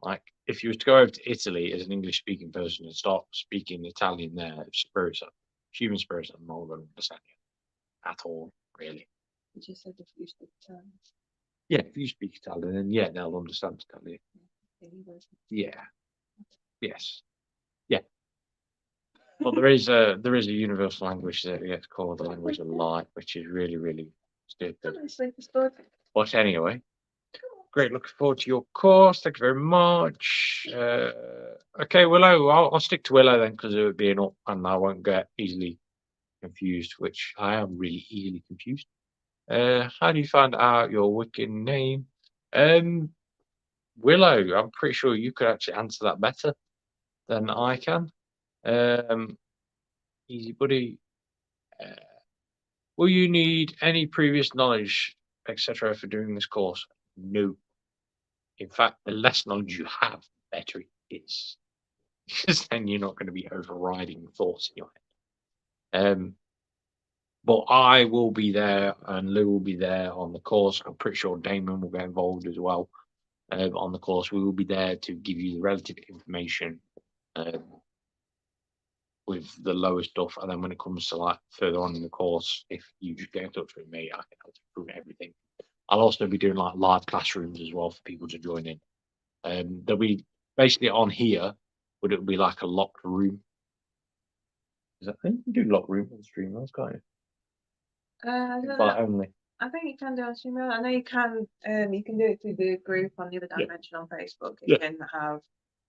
like, if you were to go over to Italy as an English speaking person and start speaking Italian there, human spirits are not going to understand you at all, really. You just said if you speak Italian. Yeah, if you speak Italian, then yeah, they'll understand Italian. Yeah. Yes. Yeah. But there is a universal language that gets called the language of light, which is really, really stupid. Honestly, it's good. But anyway, great. Looking forward to your course. Thank you very much. Okay, Willow. I'll stick to Willow then because it would be an up, and I won't get easily confused, which I am really easily confused. How do you find out your Wiccan name? Willow, I'm pretty sure you could actually answer that better than I can. Easy buddy. Will you need any previous knowledge, etc., for doing this course? No. In fact, the less knowledge you have, the better it is. Because then you're not going to be overriding thoughts in your head. But I will be there and Lou will be there on the course. I'm pretty sure Damon will get involved as well on the course. We will be there to give you the relative information with the lower stuff. And then when it comes to like further on in the course, if you just get in touch with me, I can help you through everything. I'll also be doing like live classrooms as well for people to join in. There'll be basically on here, but it'll be like a locked room. I think you can do locked room on streamers, can't you? Invite only. I think you can do it on streamer. I know you can do it through the group on the other dimension on Facebook. You can have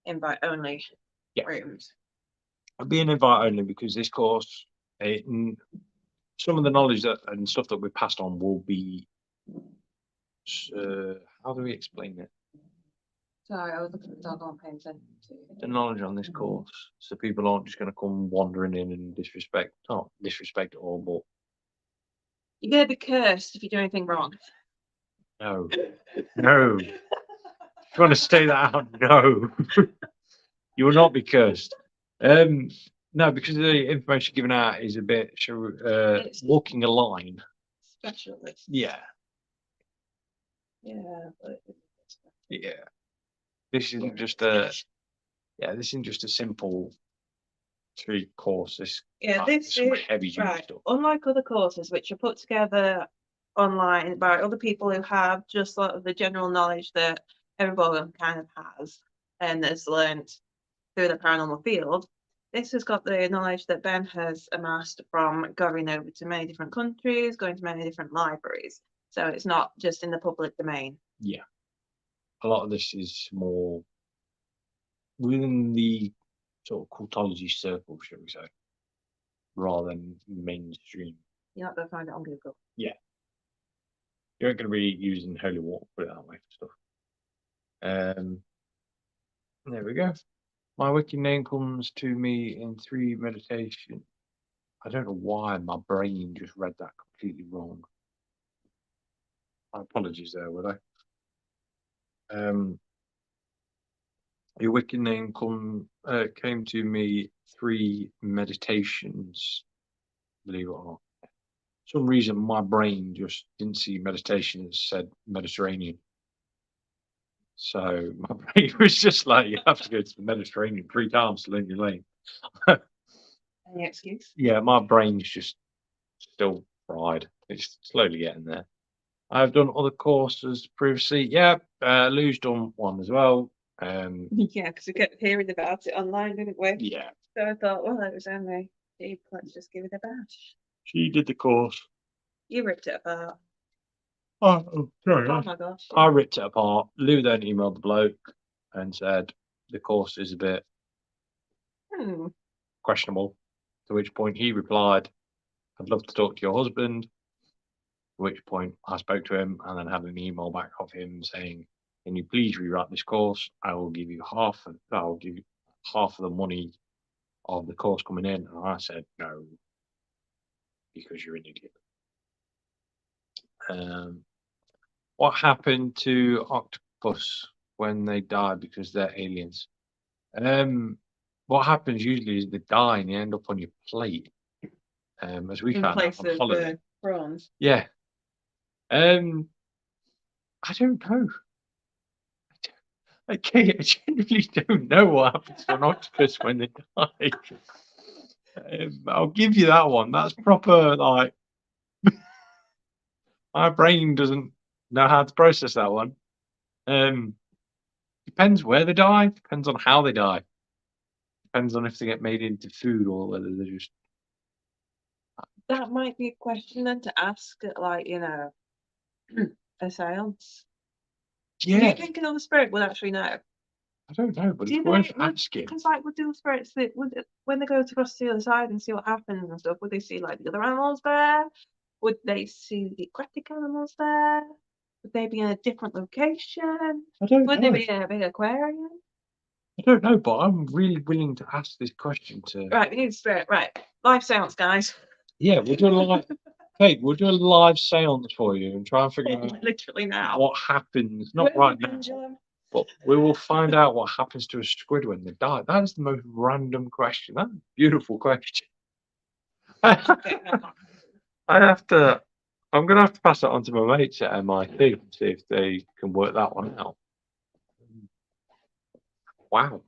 invite only rooms. I'll be an invite only because this course, some of the knowledge that and stuff that we passed on will be. How do we explain it? Sorry, I was looking at the dog on paying attention to the knowledge on this course, so people aren't just going to come wandering in and not disrespect at all, but you're going to be cursed if you do anything wrong. no. If you want to stay that out, no. You will not be cursed. No, because the information given out is a bit walking a line. Specialist. Yeah. Yeah. Yeah. This isn't just a simple 3 courses. This is heavy duty right. stuff. Unlike other courses which are put together online by other people who have just sort of the general knowledge that everyone kind of has and has learnt through the paranormal field, this has got the knowledge that Ben has amassed from going over to many different countries, going to many different libraries. So it's not just in the public domain. Yeah. A lot of this is more within the sort of cultology circle, shall we say, rather than mainstream. You're not going to find it on Google. Yeah. You ain't going to be using holy water, put it that way, for stuff. There we go. My Wiccan name comes to me in 3 meditation. I don't know why my brain just read that completely wrong. My apologies there, would I? Your Wiccan name came to me 3 meditations, believe it or not. For some reason, my brain just didn't see meditation as said Mediterranean. So my brain was just like, you have to go to the Mediterranean 3 times to learn your name. Any excuse? Yeah, my brain's just still fried. It's slowly getting there. I've done other courses previously. Yeah, Lou's done one as well. Yeah, because we kept hearing about it online, didn't we? Yeah, So I thought, well, it was only cheap. Let's just give it a bash. she did the course. You ripped it apart. Oh, sorry. Oh my gosh. I ripped it apart. Lou then emailed the bloke and said the course is a bit Hmm. questionable. To which point he replied, "I'd love to talk to your husband." To which point I spoke to him and then had an email back of him saying, "Can you please rewrite this course? I'll give you half of the money of the course coming in." And I said, "No, because you're an idiot." What happened to octopus when they die because they're aliens? What happens usually is they die and you end up on your plate. As we In found out place on of holiday. the prawns. Yeah. I don't know. I genuinely don't know what happens to an octopus when they die. I'll give you that one. That's proper, like, my brain doesn't know how to process that one. Depends where they die, depends on how they die, depends on if they get made into food or whether they're just. That might be a question then to ask at, like, you know, a seance. Do you Yeah, think another spirit would actually know? I don't know, but Do it's you worth think would, asking. because like would the spirits that would when they go to cross to the other side and see what happens and stuff, would they see like the other animals there? Would they see the aquatic animals there? Would they be in a different location? I don't Would know. they be in a big aquarium? I don't know, but I'm really willing to ask this question to. Right, we need a spirit. Right, live seance, guys. Yeah, we'll do a live. Kate, we'll do a live seance for you and try and figure out Literally now. what happens. Not Where's the right now, pendulum? but we will find out what happens to a squid when they die. That is the most random question. That's a beautiful question. Okay, hang on. I'm gonna have to pass that on to my mates at MIT and see if they can work that one out. Wow.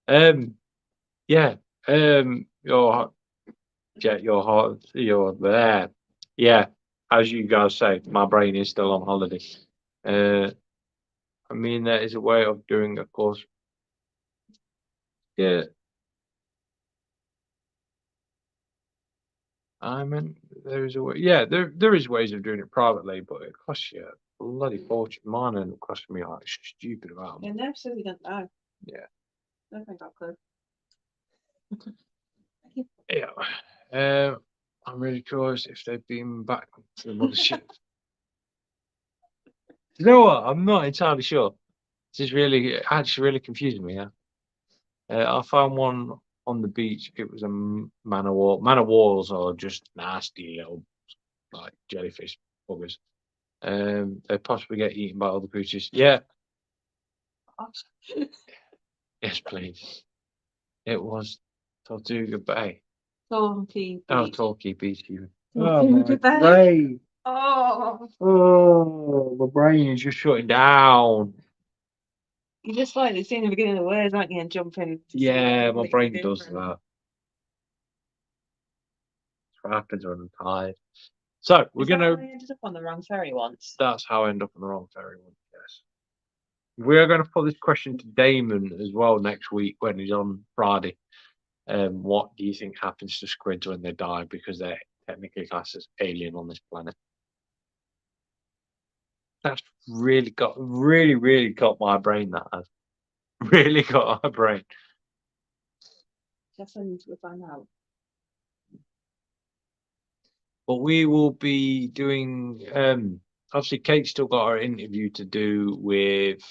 Yeah. Your heart, you're there. Yeah. As you guys say, my brain is still on holiday. I mean, there is a way of doing, of course. Yeah. I mean, there is a way. Yeah, there is ways of doing it privately, but it costs you a bloody fortune. Mine ended up costing me like a stupid amount. Yeah, no, so we don't know. Yeah. I don't think I've got a clue. Yeah. I'm really curious if they've been back to the mothership. You know what? I'm not entirely sure. This is actually really confusing me. Yeah. I found one on the beach. It was a man of war. Man of wars are just nasty little like jellyfish buggers. They possibly get eaten by other creatures. Yeah. Yes, please. It was Tortuga Bay. Torquay Oh, Beach. Torquay Beach. Even. Tortuga Bay. brain. Oh, Oh, my brain is just shutting down. you just like the scene in the beginning of the words, aren't you? And jumping. to Yeah, something my completely brain does different. that. That's what happens when I'm tired. So we're Is that gonna. how I ended up on the wrong ferry once? That's how I end up on the wrong ferry one. Yes. We are going to put this question to Damon as well next week when he's on Friday. What do you think happens to squids when they die because they're technically classed as alien on this planet? That's really got my brain. That has really got my brain. Just need to find out. But we will be doing. Obviously, Kate's still got her interview to do with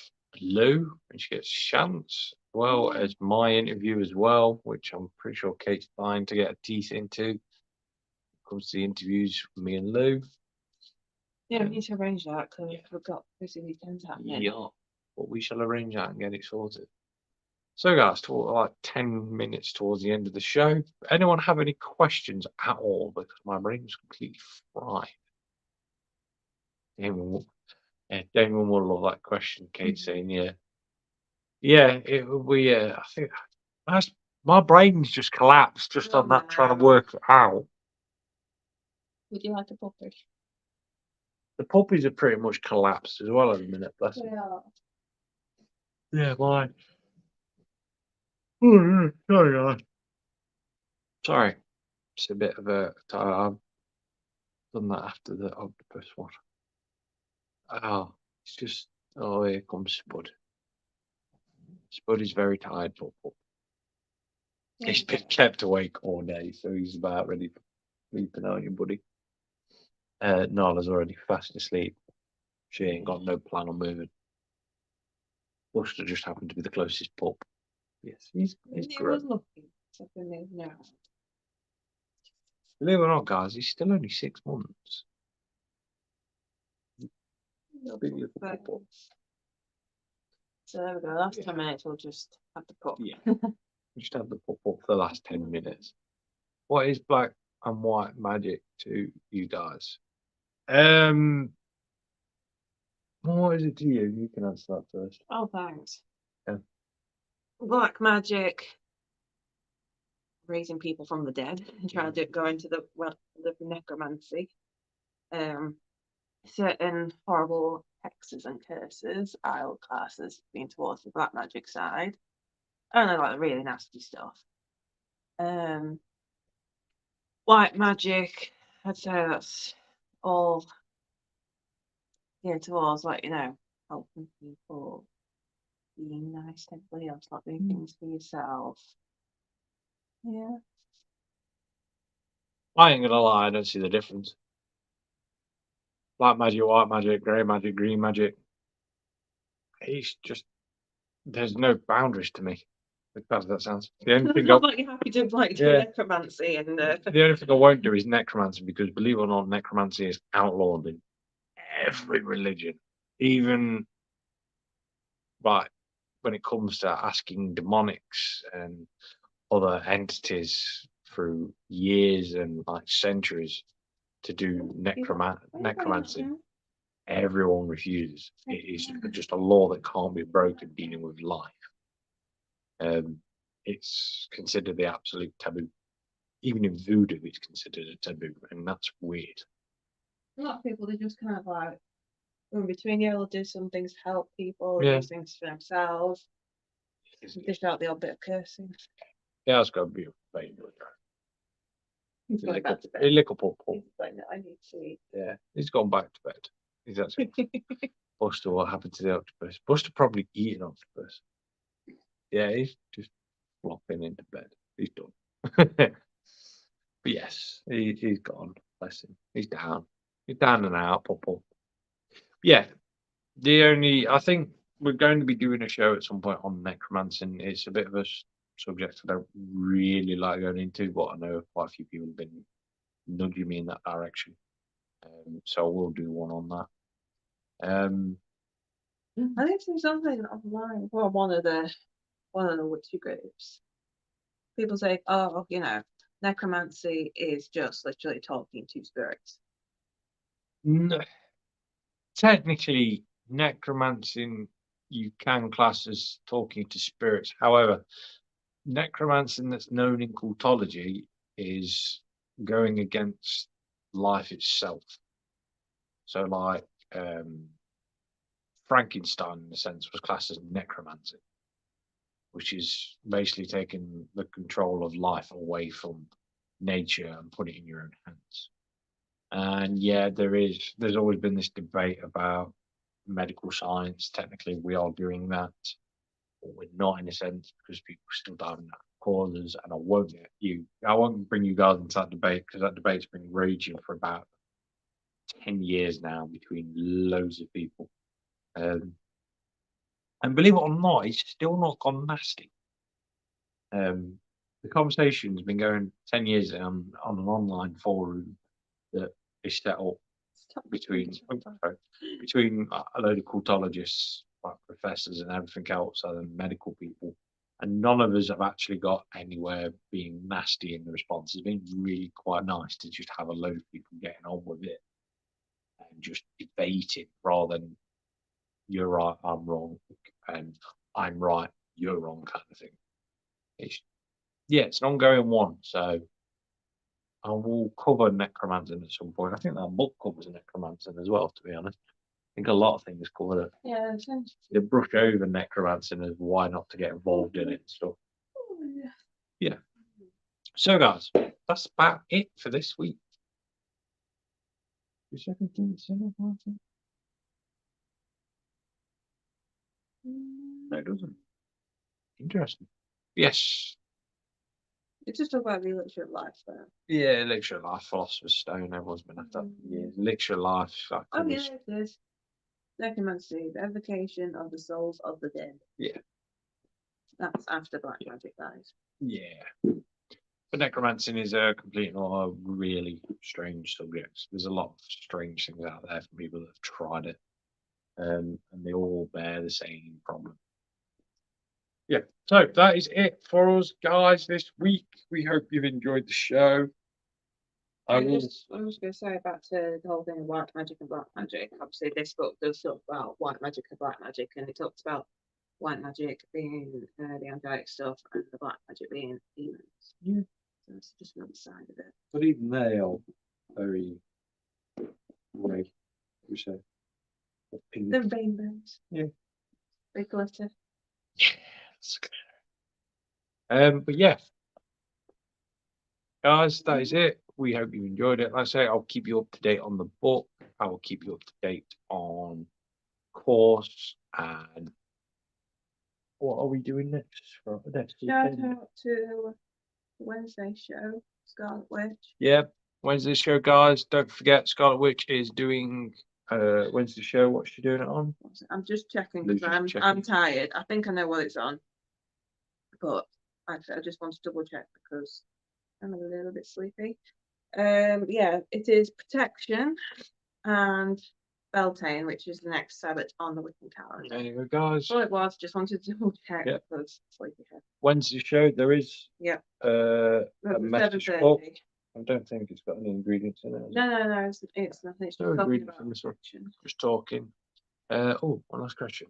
Lou, and she gets a chance, well as my interview as well, which I'm pretty sure Kate's dying to get her teeth into. Comes to the interviews with me and Lou. Yeah, we need to arrange that because we've got busy weekends happening. Yeah, but we shall arrange that and get it sorted. So, guys, like 10 minutes towards the end of the show. Anyone have any questions at all? Because my brain's completely fried. Damon will love that question. Kate saying, "Yeah, it will be." I think My brain's just collapsed just on that, trying to work it out. Would you like a puppy? The puppies are pretty much collapsed as well at the minute. Bless them. Yeah, mine. Oh, sorry, guys. Sorry. It's a bit of a. I've done that after the octopus one. Oh, it's just. Oh, here comes Spud. Spud is very tired, but he's been kept awake all day, so he's about ready for sleeping, aren't you, buddy? Nala's already fast asleep. She ain't got no plan on moving. Buster just happened to be the closest pup. Yes, he's It great. was lucky. No. Believe it or not, guys, he's still only 6 months. Big little pup. So there we go. Last 10 minutes, we'll just have the pup. Yeah. Just have the pup up for the last 10 minutes. What is black and white magic to you guys? What is it to you? You can answer that first. Oh, thanks. Yeah. Black magic, raising people from the dead, and trying to go into the necromancy. Certain horrible hexes and curses, I would class as being towards the black magic side. Only like the really nasty stuff. White magic, I'd say that's all geared towards, like, you know, helping people, being nice to everybody else, not doing things for yourself. Yeah. I ain't gonna lie, I don't see the difference. Black magic, white magic, grey magic, green magic. It's just, there's no boundaries to me. As bad as that sounds. The only thing Not like you're happy to like do Yeah. necromancy and the only thing I won't do is necromancy, because believe it or not, necromancy is outlawed in every religion. Even right when it comes to asking demonics and other entities through years and like centuries to do necromancy, everyone refuses. It is just a law that can't be broken dealing with life. It's considered the absolute taboo. Even in voodoo, it's considered a taboo, and that's weird. A lot of people, they just kind of like, in between, yeah, they'll do some things to help people, Yeah. do things for themselves, dish out the odd bit of cursing. Yeah, it's got to be a baby. He's going back to bed. A little pup. He's like, no, I need to eat. Yeah, he's gone back to bed. He's actually Buster. What happened to the octopus? Buster probably eat an octopus. Yeah, he's just flopping into bed. He's done. But yes, he's gone. Bless him. He's down. He's down and out, Pupple. Yeah, I think we're going to be doing a show at some point on necromancy. It's a bit of a subject I don't really like going into, but I know quite a few people have been nudging me in that direction. So we'll do one on that. I think there's something online. Well, one of the witchy groups. People say, oh, you know, necromancy is just literally talking to spirits. No, technically, necromancing you can class as talking to spirits. However, necromancing that's known in cultology is going against life itself. So, like Frankenstein, in a sense, was classed as necromancy, which is basically taking the control of life away from nature and put it in your own hands. And yeah, there's always been this debate about medical science. Technically, we are doing that, but we're not, in a sense, because people still die in causes. And I won't bring you guys into that debate, because that debate's been raging for about 10 years now between loads of people. And believe it or not, it's still not gone nasty. The conversation's been going 10 years on an online forum that is set up between a load of cultologists, like professors and everything else, and medical people. And none of us have actually got anywhere being nasty in the response. It's been really quite nice to just have a load of people getting on with it and just debating rather than you're right, I'm wrong, and I'm right, you're wrong kind of thing. yeah, it's an ongoing one. So I will cover necromancing at some point. I think that book covers necromancing as well, to be honest. I think a lot of things cover it. Yeah, it sounds. They brush over necromancing as why not to get involved in it and stuff. Yeah. So, guys, that's about it for this week. No, it doesn't. Interesting. Yes. It's just about the elixir of life, though. Yeah, elixir of life, philosopher's stone. Everyone's been after that for years. Elixir of life. That Oh, yeah, covers. it is. Necromancy, the evocation of the souls of the dead. Yeah. That's after black magic dies. Yeah. But necromancing is a complete and utter really strange subject. There's a lot of strange things out there from people that have tried it. And they all bear the same problem. Yeah, so that is it for us, guys, this week. We hope you've enjoyed the show. I'm just going to say back to the whole thing of white magic and black magic. Obviously, this book does talk about white magic and black magic, and it talks about white magic being the angelic stuff and the black magic being demons. Yeah. So it's just another side of it. But even they are very red, you say. Pink. The rainbows. Yeah. They glitter. But yeah, guys, that is it. We hope you enjoyed it. Like I say, I'll keep you up to date on the book. I will keep you up to date on course and what are we doing next? For next Shout weekend? out to Wednesday show, Scarlet Witch. Yeah, Wednesday show, guys. Don't forget, Scarlet Witch is doing Wednesday show. What's she doing it on? I'm just checking Lou's because just I'm checking. tired. I think I know what it's on, but actually I just want to double check because I'm a little bit sleepy. Yeah, it is Protection and Beltane, which is the next Sabbath on the Wiccan calendar. There you go, guys. All it was, just wanted to double check Yeah. because sleepy head. Wednesday show, there is Yeah. a message book. 7:30. I don't think it's got any ingredients in it. has it? No, it's nothing. It's No just talking ingredients about in this one. protection. Just talking. One last question.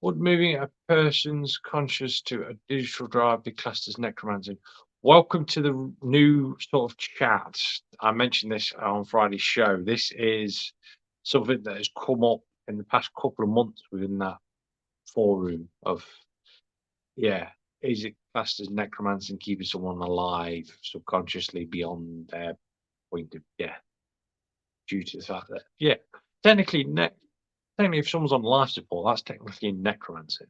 Would moving a person's conscious to a digital drive be classed as necromancy? Welcome to the new sort of chat. I mentioned this on Friday's show. This is something that has come up in the past couple of months within that forum of, yeah, is it classed as necromancy and keeping someone alive subconsciously beyond their point of death due to the fact that, yeah, technically if someone's on life support, that's technically necromancy.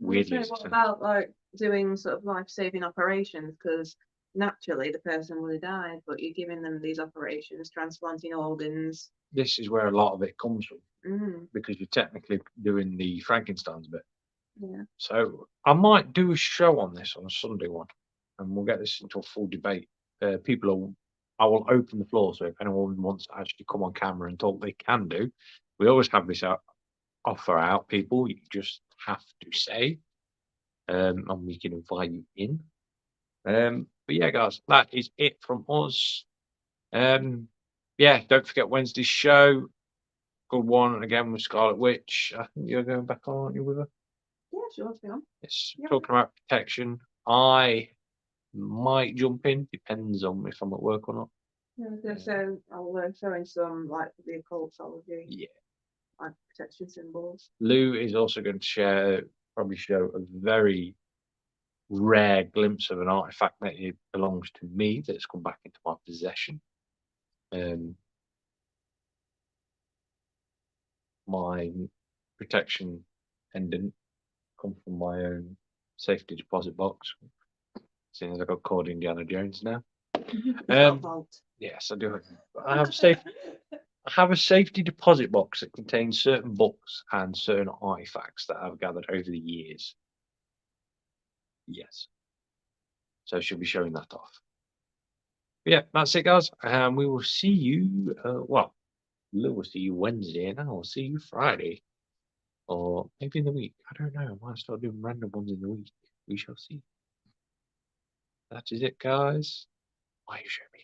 Weirdly, So what about like doing sort of life-saving operations? Because naturally the person would have died, but you're giving them these operations, transplanting organs. this is where a lot of it comes from Mm, because you're technically doing the Frankenstein's bit. yeah. So I might do a show on this on a Sunday one, and we'll get this into a full debate. I will open the floor, so if anyone wants to actually come on camera and talk, they can do. We always have this offer out, people. You just have to say, and we can invite you in. But yeah, guys, that is it from us. Yeah, don't forget Wednesday's show. Good one again with Scarlet Witch. I think you're going back on, aren't you, with her? Yeah, she wants to be on. Yes, Yeah. talking about protection. I might jump in, depends on if I'm at work or not. Yeah, so I'll throw in some like the occultology, Yeah. like protection symbols. Lou is also going to probably show a very rare glimpse of an artifact that it belongs to me that's come back into my possession. My protection pendant come from my own safety deposit box. Seeing as I got called Indiana Jones now. Yes, I do. I have a safety deposit box that contains certain books and certain artifacts that I've gathered over the years. Yes. So she'll be showing that off. But yeah, that's it, guys. And we will see you. Lou will see you Wednesday, and I will see you Friday, or maybe in the week. I don't know. I might start doing random ones in the week. We shall see. That is it, guys. Why you show me